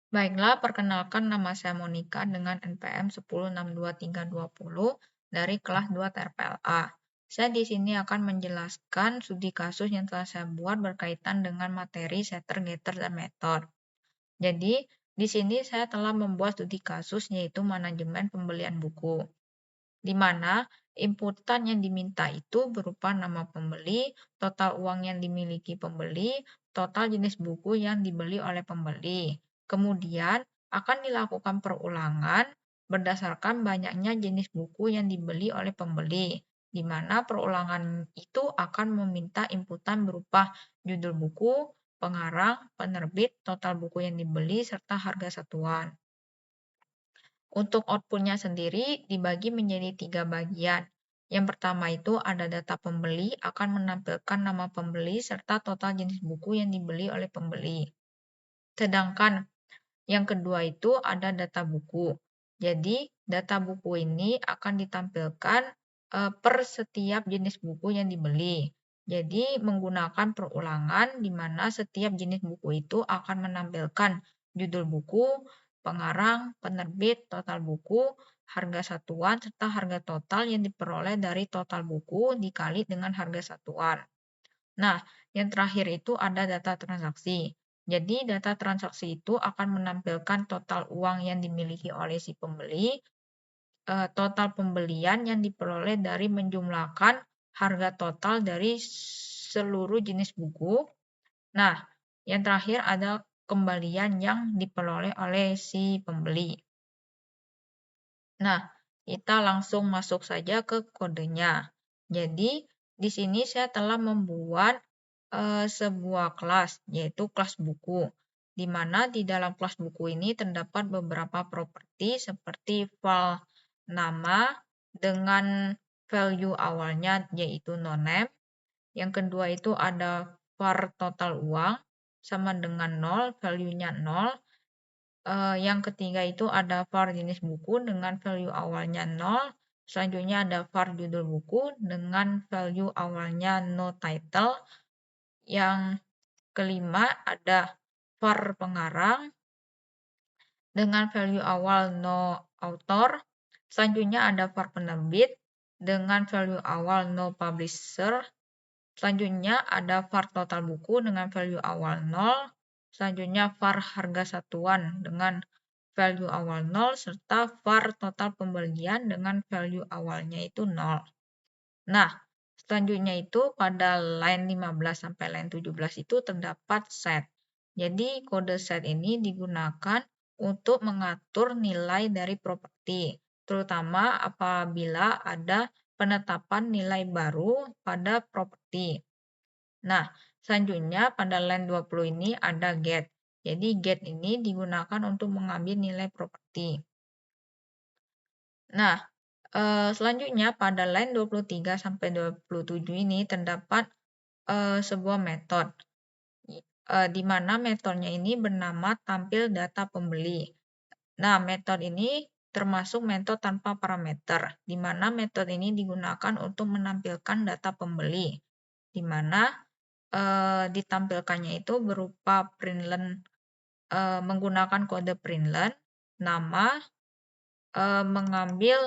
Baiklah, perkenalkan nama saya Monica dengan NPM 10623320 dari kelas 2 TRPLA. Saya di sini akan menjelaskan studi kasus yang telah saya buat berkaitan dengan materi setter, getter, dan method. Jadi, di sini saya telah membuat studi kasus yaitu manajemen pembelian buku, di mana inputan yang diminta itu berupa nama pembeli, total uang yang dimiliki pembeli, total jenis buku yang dibeli oleh pembeli. Kemudian akan dilakukan perulangan berdasarkan banyaknya jenis buku yang dibeli oleh pembeli, di mana perulangan itu akan meminta inputan berupa judul buku, pengarang, penerbit, total buku yang dibeli, serta harga satuan. Untuk outputnya sendiri dibagi menjadi 3 bagian. Yang pertama itu ada data pembeli akan menampilkan nama pembeli serta total jenis buku yang dibeli oleh pembeli. Sedangkan yang kedua itu ada data buku. Jadi data buku ini akan ditampilkan per setiap jenis buku yang dibeli. Jadi menggunakan perulangan di mana setiap jenis buku itu akan menampilkan judul buku, pengarang, penerbit, total buku, harga satuan, serta harga total yang diperoleh dari total buku dikali dengan harga satuan. Nah, yang terakhir itu ada data transaksi. Jadi, data transaksi itu akan menampilkan total uang yang dimiliki oleh si pembeli, total pembelian yang diperoleh dari menjumlahkan harga total dari seluruh jenis buku. Nah, yang terakhir ada kembalian yang diperoleh oleh si pembeli. Nah, kita langsung masuk saja ke kodenya. Jadi, di sini saya telah membuat sebuah kelas, yaitu kelas buku, di mana di dalam kelas buku ini terdapat beberapa properti seperti file nama dengan value awalnya yaitu noname. Yang kedua itu ada var total uang sama dengan 0, value-nya 0. Yang ketiga itu ada var jenis buku dengan value awalnya 0. Selanjutnya ada var judul buku dengan value awalnya no title. Yang kelima ada var pengarang dengan value awal no author. Selanjutnya ada var penerbit dengan value awal no publisher. Selanjutnya ada var total buku dengan value awal 0. Selanjutnya var harga satuan dengan value awal 0 serta var total pembelian dengan value awalnya itu 0. Nah, selanjutnya itu pada line 15 sampai line 17 itu terdapat set. Jadi kode set ini digunakan untuk mengatur nilai dari properti, terutama apabila ada penetapan nilai baru pada properti. Nah, selanjutnya pada line 20 ini ada get. Jadi get ini digunakan untuk mengambil nilai properti. Nah, selanjutnya pada line 23 sampai 27 ini terdapat sebuah metode, di mana metodenya ini bernama tampil data pembeli. Nah, metode ini termasuk metode tanpa parameter, di mana metode ini digunakan untuk menampilkan data pembeli, di mana ditampilkannya itu berupa println, menggunakan kode println, nama, mengambil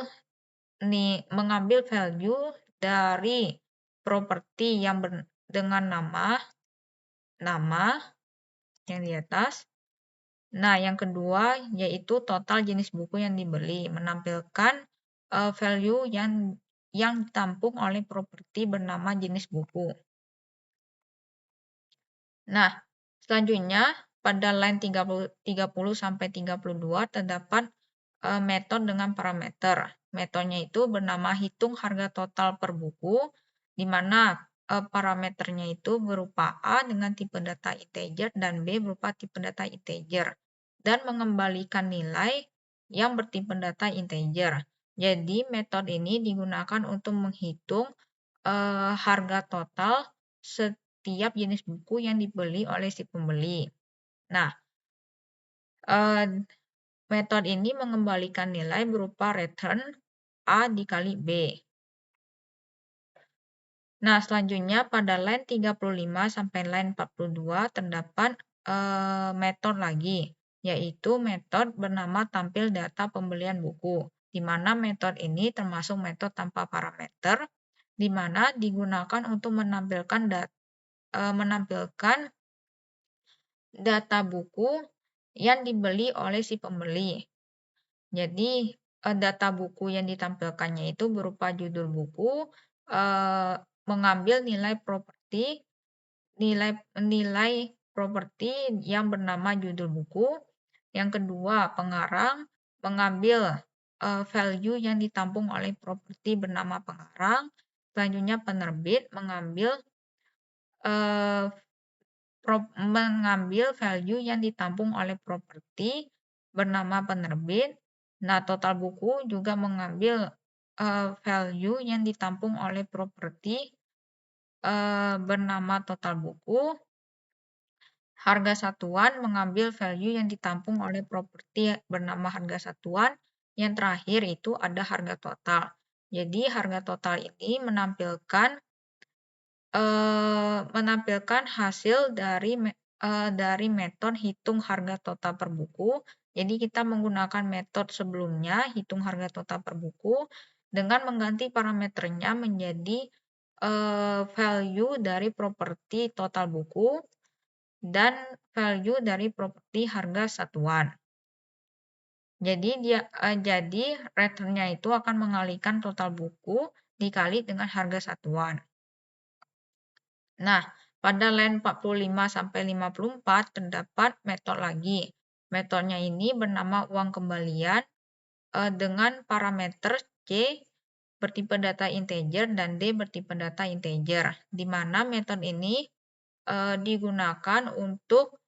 value dari properti yang dengan nama yang di atas. Nah, yang kedua yaitu total jenis buku yang dibeli, menampilkan value yang ditampung oleh properti bernama jenis buku. Nah, selanjutnya pada line 30 sampai 32 terdapat metode dengan parameter. Metodenya itu bernama hitung harga total per buku, di mana parameternya itu berupa A dengan tipe data integer dan B berupa tipe data integer, dan mengembalikan nilai yang bertipe data integer. Jadi metode ini digunakan untuk menghitung harga total setiap jenis buku yang dibeli oleh si pembeli. Nah, metode ini mengembalikan nilai berupa return A dikali B. Nah, selanjutnya pada line 35 sampai line 42 terdapat metode lagi, yaitu metode bernama tampil data pembelian buku, di mana metode ini termasuk metode tanpa parameter, di mana digunakan untuk menampilkan data buku yang dibeli oleh si pembeli. Jadi, data buku yang ditampilkannya itu berupa judul buku, mengambil nilai nilai properti yang bernama judul buku. Yang kedua, pengarang mengambil value yang ditampung oleh properti bernama pengarang. Selanjutnya, penerbit mengambil value yang ditampung oleh properti bernama penerbit. Nah, total buku juga mengambil value yang ditampung oleh properti bernama total buku. Harga satuan mengambil value yang ditampung oleh properti bernama harga satuan. Yang terakhir itu ada harga total. Jadi harga total ini menampilkan hasil dari metode hitung harga total per buku. Jadi kita menggunakan metode sebelumnya, hitung harga total per buku, dengan mengganti parameternya menjadi value dari properti total buku dan value dari properti harga satuan. Jadi returnnya itu akan mengalihkan total buku dikali dengan harga satuan. Nah, pada line 45-54 terdapat metode lagi. Metodenya ini bernama uang kembalian dengan parameter C bertipe data integer dan D bertipe data integer, di mana metode ini digunakan untuk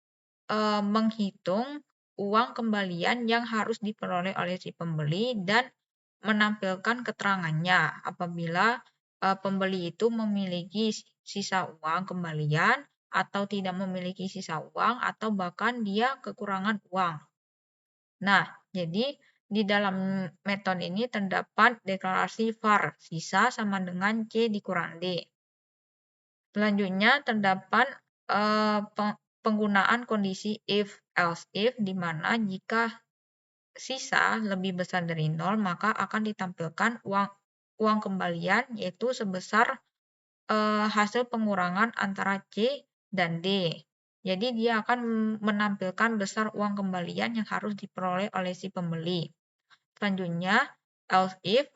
menghitung uang kembalian yang harus diperoleh oleh si pembeli dan menampilkan keterangannya apabila pembeli itu memiliki sisa uang kembalian atau tidak memiliki sisa uang atau bahkan dia kekurangan uang. Nah, jadi di dalam metode ini terdapat deklarasi var sisa sama dengan C dikurang D. Selanjutnya terdapat penggunaan kondisi if else if, di mana jika sisa lebih besar dari 0 maka akan ditampilkan uang kembalian yaitu sebesar hasil pengurangan antara C dan D. Jadi dia akan menampilkan besar uang kembalian yang harus diperoleh oleh si pembeli. Selanjutnya else if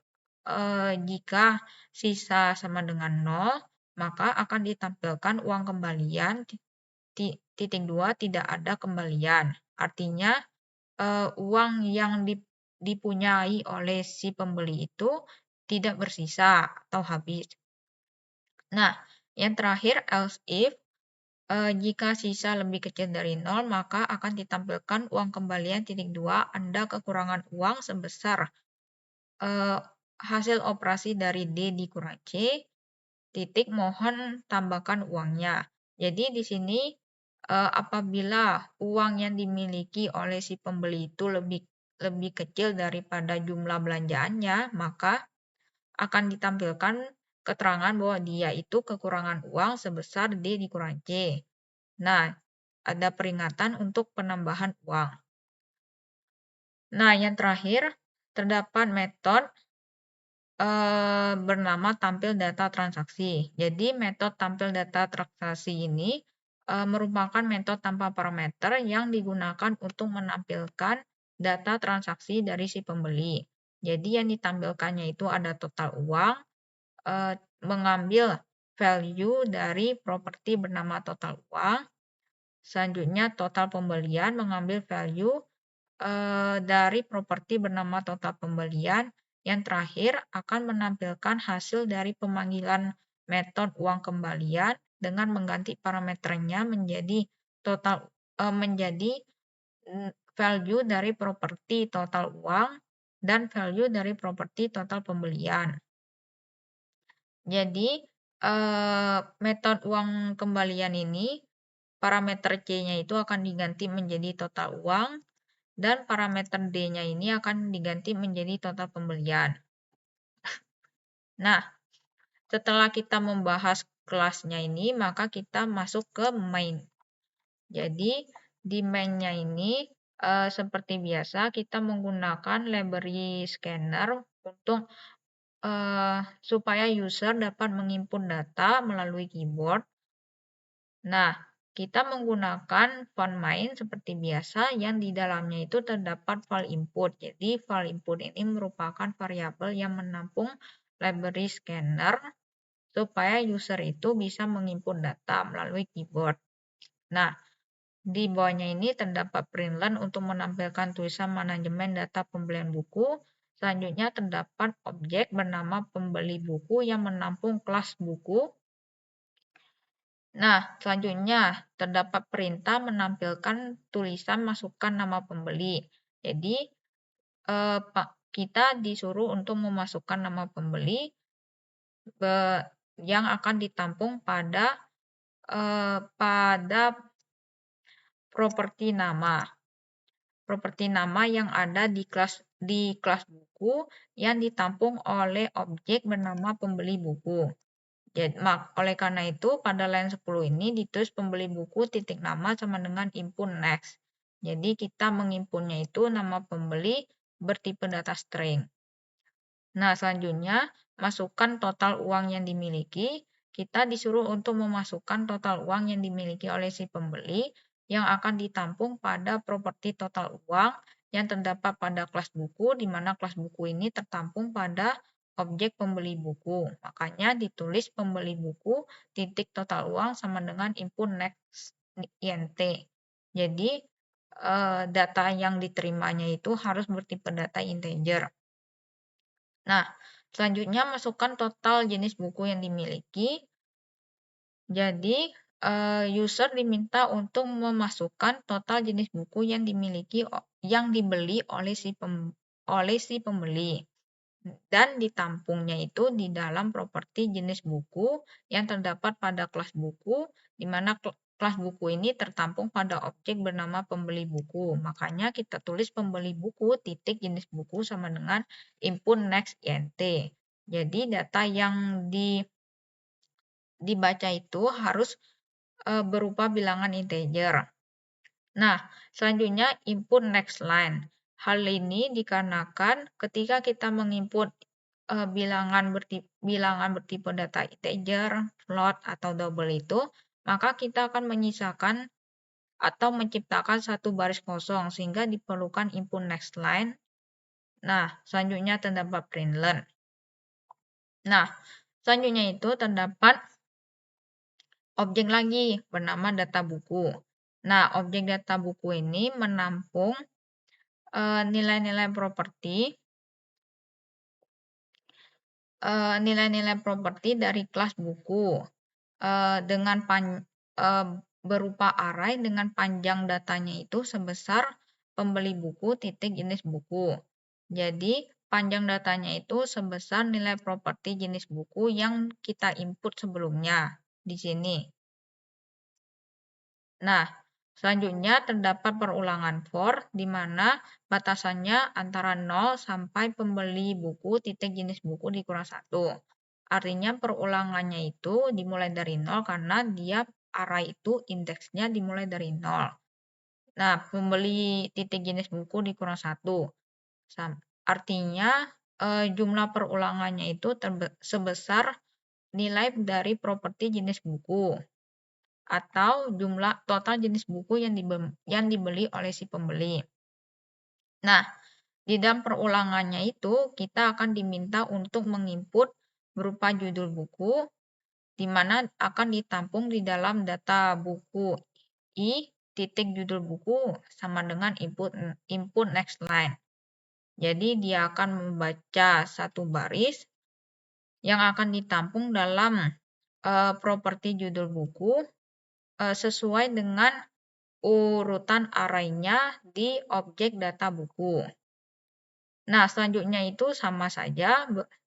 jika sisa sama dengan 0 maka akan ditampilkan uang kembalian titik 2 tidak ada kembalian. Artinya uang yang dipunyai oleh si pembeli itu tidak bersisa atau habis. Nah, yang terakhir else if jika sisa lebih kecil dari 0 maka akan ditampilkan uang kembalian titik 2 Anda kekurangan uang sebesar hasil operasi dari D dikurang C titik mohon tambahkan uangnya. Jadi di sini apabila uang yang dimiliki oleh si pembeli itu lebih kecil daripada jumlah belanjaannya, maka akan ditampilkan keterangan bahwa dia itu kekurangan uang sebesar D dikurang C. Nah, ada peringatan untuk penambahan uang. Nah, yang terakhir terdapat metode bernama tampil data transaksi. Jadi metode tampil data transaksi ini merupakan metode tanpa parameter yang digunakan untuk menampilkan data transaksi dari si pembeli. Jadi yang ditampilkannya itu ada total uang, mengambil value dari properti bernama total uang. Selanjutnya total pembelian mengambil value dari properti bernama total pembelian. Yang terakhir akan menampilkan hasil dari pemanggilan metode uang kembalian dengan mengganti parameternya menjadi value dari properti total uang dan value dari properti total pembelian. Jadi metode uang kembalian ini parameter C-nya itu akan diganti menjadi total uang dan parameter D-nya ini akan diganti menjadi total pembelian. Nah, setelah kita membahas kelasnya ini, maka kita masuk ke main. Jadi, di main-nya ini Seperti biasa kita menggunakan library scanner untuk supaya user dapat menginput data melalui keyboard. Nah, kita menggunakan font main seperti biasa yang di dalamnya itu terdapat file input. Jadi, file input ini merupakan variabel yang menampung library scanner supaya user itu bisa menginput data melalui keyboard. Nah, di bawahnya ini terdapat println untuk menampilkan tulisan manajemen data pembelian buku. Selanjutnya terdapat objek bernama pembeli buku yang menampung kelas buku. Nah, selanjutnya terdapat perintah menampilkan tulisan masukkan nama pembeli. Jadi, kita disuruh untuk memasukkan nama pembeli yang akan ditampung pada properti nama. Properti nama yang ada di kelas buku yang ditampung oleh objek bernama pembeli buku. Jadi, oleh karena itu, pada line 10 ini ditulis pembeli buku titik nama sama dengan input next. Jadi, kita menginputnya itu nama pembeli bertipe data string. Nah, selanjutnya, masukkan total uang yang dimiliki. Kita disuruh untuk memasukkan total uang yang dimiliki oleh si pembeli yang akan ditampung pada properti total uang yang terdapat pada kelas buku, di mana kelas buku ini tertampung pada objek pembeli buku. Makanya ditulis pembeli buku titik total uang sama dengan input next int. Jadi, data yang diterimanya itu harus bertipe data integer. Nah, selanjutnya masukkan total jenis buku yang dimiliki. Jadi, user diminta untuk memasukkan total jenis buku yang dibeli oleh si pembeli. Dan ditampungnya itu di dalam properti jenis buku yang terdapat pada kelas buku, di mana kelas buku ini tertampung pada objek bernama pembeli buku. Makanya kita tulis pembeli buku titik jenis buku sama dengan input next int. Jadi data yang dibaca itu harus berupa bilangan integer. Nah, selanjutnya input next line. Hal ini dikarenakan ketika kita menginput bilangan bertipe data integer, float, atau double itu, maka kita akan menyisakan atau menciptakan satu baris kosong sehingga diperlukan input next line. Nah, selanjutnya terdapat println. Nah, selanjutnya itu terdapat objek lagi bernama data buku. Nah, objek data buku ini menampung nilai-nilai properti dari kelas buku dengan berupa array dengan panjang datanya itu sebesar pembeli buku titik jenis buku. Jadi panjang datanya itu sebesar nilai properti jenis buku yang kita input sebelumnya di sini. Nah, selanjutnya terdapat perulangan for, di mana batasannya antara 0 sampai pembeli buku titik jenis buku dikurang 1. Artinya perulangannya itu dimulai dari 0 karena dia array itu indeksnya dimulai dari 0. Nah, pembeli titik jenis buku dikurang 1. Artinya jumlah perulangannya itu sebesar nilai dari properti jenis buku atau jumlah total jenis buku yang dibeli oleh si pembeli. Nah, di dalam perulangannya itu kita akan diminta untuk menginput berupa judul buku, di mana akan ditampung di dalam data buku i titik judul buku sama dengan input next line. Jadi dia akan membaca satu baris yang akan ditampung dalam properti judul buku sesuai dengan urutan array-nya di objek data buku. Nah, selanjutnya itu sama saja,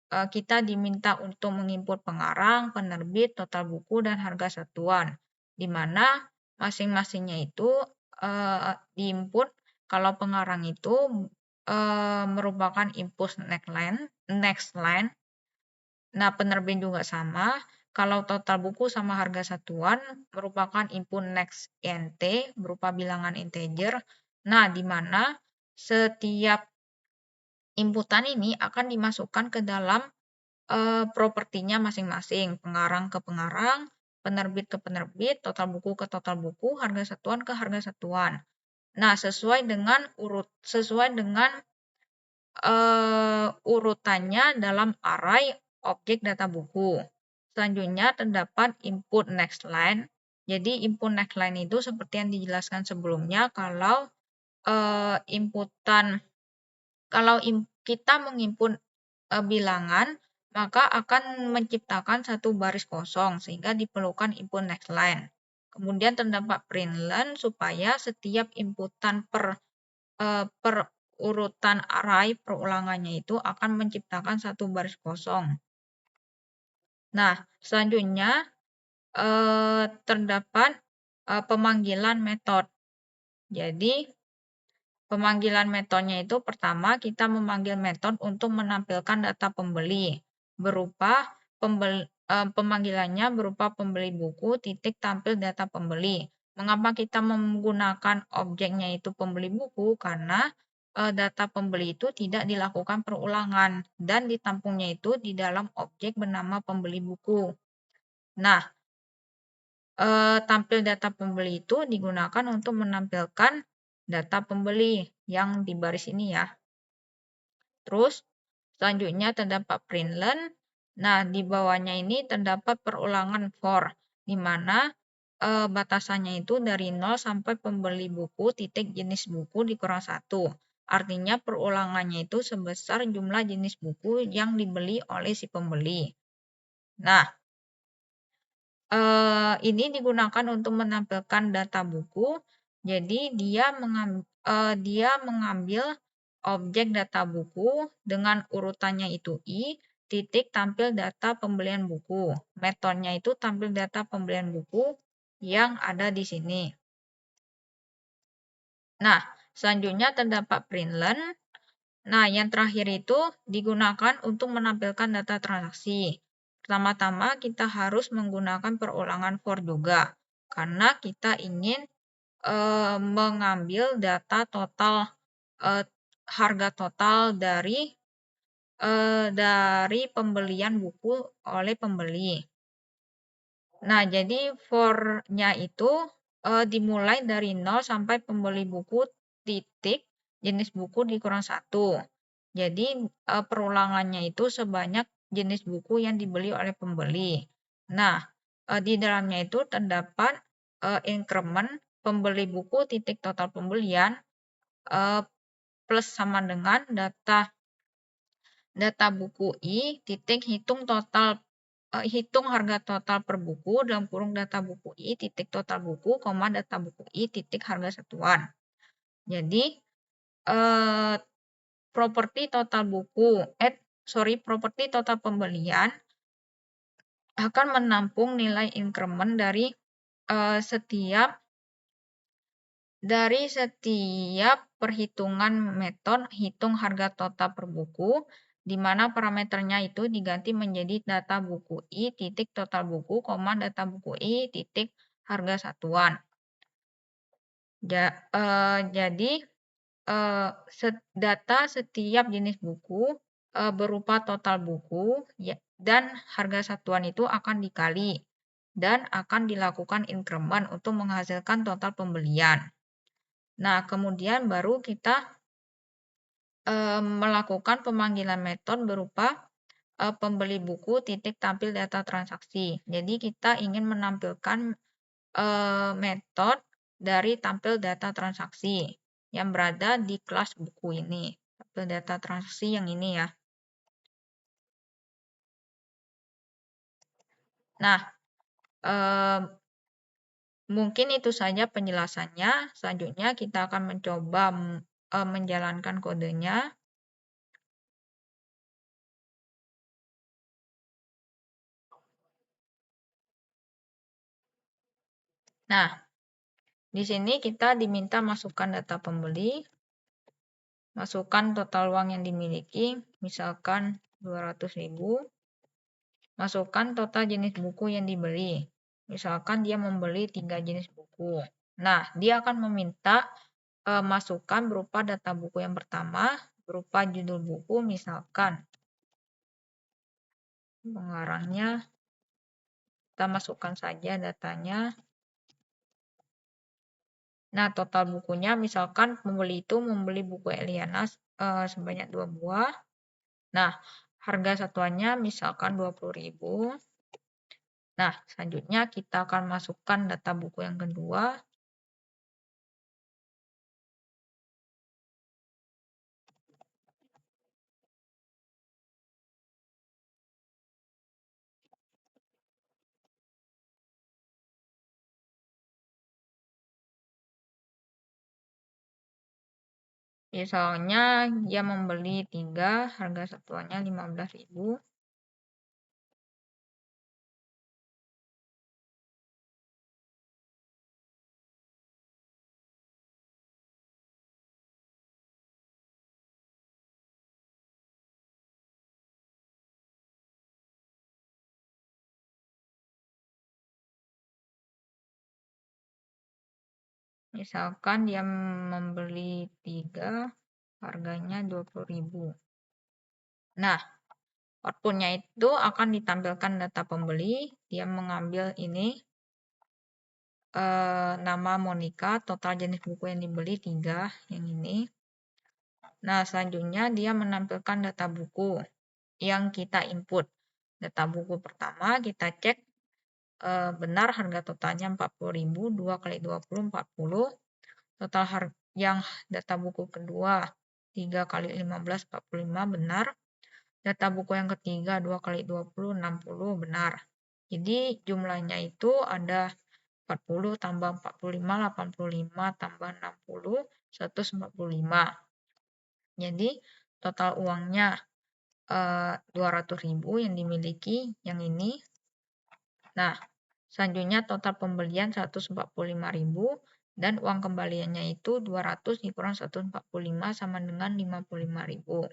kita diminta untuk menginput pengarang, penerbit, total buku, dan harga satuan, di mana masing-masingnya itu diinput. Kalau pengarang itu merupakan input next line. Nah, penerbit juga sama. Kalau total buku sama harga satuan merupakan input next int berupa bilangan integer. Nah, di mana setiap inputan ini akan dimasukkan ke dalam propertinya masing-masing, pengarang ke pengarang, penerbit ke penerbit, total buku ke total buku, harga satuan ke harga satuan. Nah, sesuai dengan urutannya dalam array objek data buku. Selanjutnya terdapat input next line. Jadi input next line itu seperti yang dijelaskan sebelumnya, kalau kita menginput bilangan, maka akan menciptakan satu baris kosong sehingga diperlukan input next line. Kemudian terdapat println supaya setiap inputan per urutan array perulangannya itu akan menciptakan satu baris kosong. Nah, selanjutnya terdapat pemanggilan metode. Jadi, pemanggilan metodenya itu pertama kita memanggil metode untuk menampilkan data pembeli berupa pemanggilannya berupa pembeli buku titik tampil data pembeli. Mengapa kita menggunakan objeknya itu pembeli buku? Karena data pembeli itu tidak dilakukan perulangan dan ditampungnya itu di dalam objek bernama pembeli buku. Nah, tampil data pembeli itu digunakan untuk menampilkan data pembeli yang di baris ini ya. Terus selanjutnya terdapat println. Nah, di bawahnya ini terdapat perulangan for, di mana batasannya itu dari 0 sampai pembeli buku titik jenis buku dikurang 1. Artinya perulangannya itu sebesar jumlah jenis buku yang dibeli oleh si pembeli. Nah, ini digunakan untuk menampilkan data buku. Jadi dia mengambil objek data buku dengan urutannya itu i titik tampil data pembelian buku. Metodenya itu tampil data pembelian buku yang ada di sini. Nah, selanjutnya terdapat println. Nah, yang terakhir itu digunakan untuk menampilkan data transaksi. Pertama-tama kita harus menggunakan perulangan for juga, karena kita ingin mengambil data total harga total dari pembelian buku oleh pembeli. Nah, jadi for-nya itu dimulai dari 0 sampai pembeli buku titik jenis buku dikurang 1. Jadi perulangannya itu sebanyak jenis buku yang dibeli oleh pembeli. Nah, di dalamnya itu terdapat increment pembeli buku titik total pembelian plus sama dengan data buku i titik hitung harga total per buku dalam kurung data buku i titik total buku, data buku i titik harga satuan. Jadi properti total pembelian akan menampung nilai increment dari setiap perhitungan metode hitung harga total per buku, di mana parameternya itu diganti menjadi data buku i titik total buku, data buku i titik harga satuan. Jadi data setiap jenis buku berupa total buku dan harga satuan itu akan dikali dan akan dilakukan increment untuk menghasilkan total pembelian. Nah, kemudian baru kita melakukan pemanggilan metode berupa pembeli buku titik tampil data transaksi. Jadi kita ingin menampilkan metode dari tampil data transaksi yang berada di kelas buku ini. Tampil data transaksi yang ini ya. Nah, mungkin itu saja penjelasannya. Selanjutnya kita akan mencoba menjalankan kodenya. Nah, di sini kita diminta masukkan data pembeli, masukkan total uang yang dimiliki, misalkan 200.000, masukkan total jenis buku yang dibeli, misalkan dia membeli 3 jenis buku. Nah, dia akan meminta masukkan berupa data buku yang pertama, berupa judul buku, misalkan pengarangnya, kita masukkan saja datanya. Nah, total bukunya, misalkan pembeli itu membeli buku Eliana sebanyak 2 buah. Nah, harga satuannya misalkan 20.000. Nah, selanjutnya kita akan masukkan data buku yang kedua. Misalnya dia membeli 3, harga satuannya 15.000. Misalkan dia membeli 3, harganya 20.000. Nah, outputnya itu akan ditampilkan data pembeli. Dia mengambil ini nama Monica, total jenis buku yang dibeli 3, yang ini. Nah, selanjutnya dia menampilkan data buku yang kita input. Data buku pertama kita cek benar harga totalnya 40.000, 2 kali 20, 40. Total yang data buku kedua 3 kali 15, 45 benar. Data buku yang ketiga 2 kali 20, 60 benar. Jadi jumlahnya itu ada 40 tambah 45, 85 tambah 60, 145. Jadi total uangnya 200.000 yang dimiliki yang ini. Nah, selanjutnya total pembelian 145.000 dan uang kembaliannya itu 200 dikurang 145 sama dengan 55.000.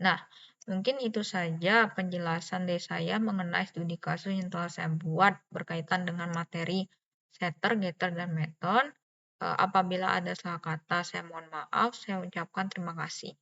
Nah, mungkin itu saja penjelasan dari saya mengenai studi kasus yang telah saya buat berkaitan dengan materi setter, getter, dan method. Apabila ada salah kata, saya mohon maaf. Saya ucapkan terima kasih.